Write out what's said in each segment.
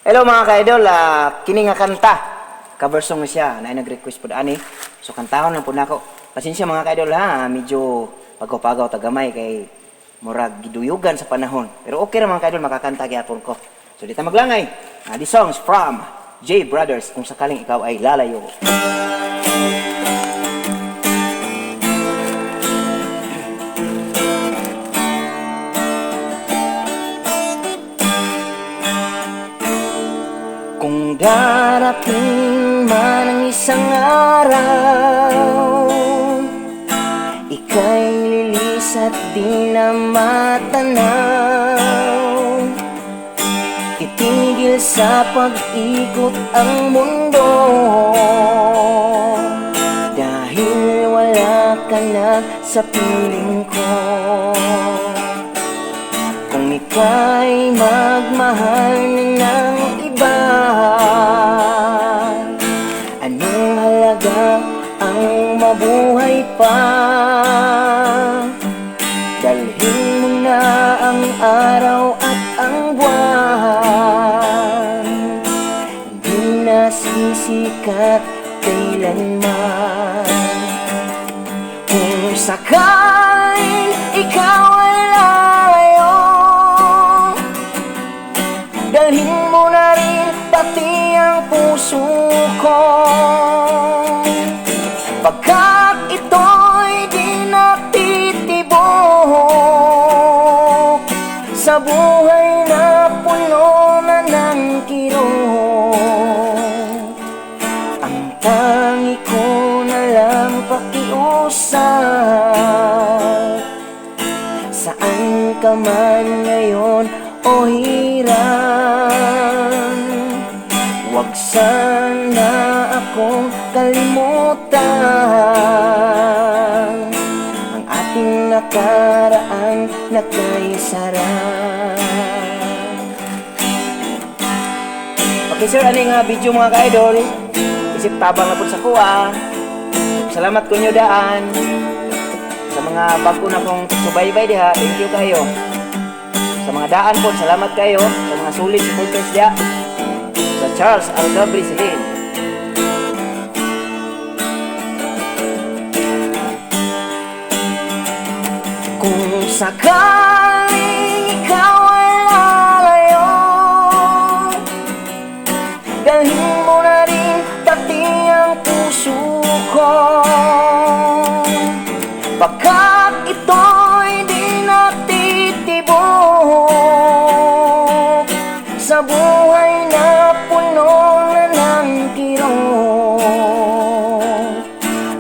Hello mga ka-idol, kini nga kanta. Cover song na siya, na nag-request po ani. So kantahon lang po nako. Pasensya mga ka-idol ha, medyo pagaw-pagaw tagamay kay murag giduyugan sa panahon. Pero okay ra mga ka-idol, makakanta gyapon ko. So dito maglangay. This songs from J Brothers, kung sakaling ikaw ay lalayo. Kung darating man ang isang araw, ika'y lilis at di na matanaw. Itigil sa pag-ikot ang mundo, dahil wala ka na sa piling ko. Kung ika'y magmahal na ng iba, anong halaga ang mabuhay pa? Dalhin mo na ang araw at ang buwan, hindi na sisikat kailanman. Kung sakaling ikaw ay lalayo, dalhin mo na rin pati ang puso ko, pagkat ito'y di natitibok sa buhay na puno na ng kirot. Ang tangi ko na lang pakiusap, saan ka man ngayon o hiram, huwag sana akong kalimutan ang ating nakaraan na kaisarang. Okay sir, ano nga video mga ka-idol? Isip tabang na po sa kuha. Salamat ko nyo daan sa mga bago na kong subaybay diha. Thank you kayo. Sa mga daan po, salamat kayo. Sa mga sulit supporters diya. Sa Charles Aldabri Silin. Kung sakaling ikaw ay lalayo, dalhin mo na rin pati ang puso ko, pagkat ito'y di natitibok sa buhay na puno na ng kirot.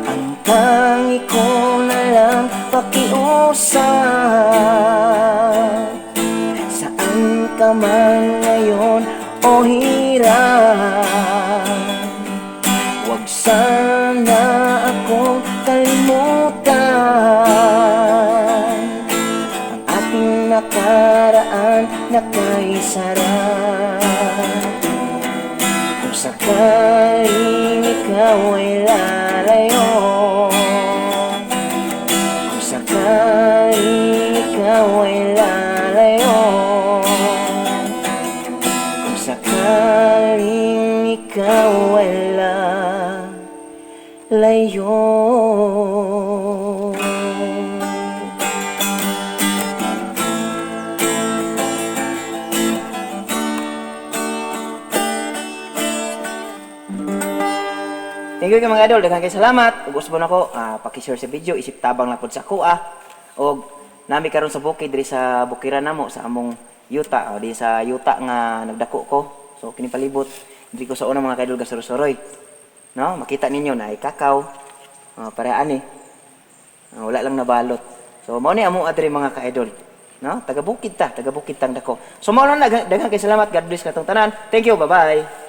Ang tangi ko na lang pakiusap, saan ka man ngayon o hiram, huwag sana akong kalimutan ang ating nakaraan na kaisarang. Kung sakaling ikaw ay lalayo, kung sakaling ikaw ay lalayo, kung sakaling ikaw ay lalayo. Thank you mga idol, daghang kay salamat. Ug usbon ako, paki-share sa video, isip tabang lang pod sa kuha. Og nami karon sa bukid diri sa bukiran namo sa among yuta, o di sa yuta nga nagdako ko. So kini palibot diri ko sa una mga idol gasuro-suroy. No, makita ninyo na ay kakao. Para ani. Wala lang nabalot. So mao ni amo adiri mga ka-idol. No, taga bukid tang dako. So mao na daghang kay salamat. God bless katong tanan. Thank you, bye-bye.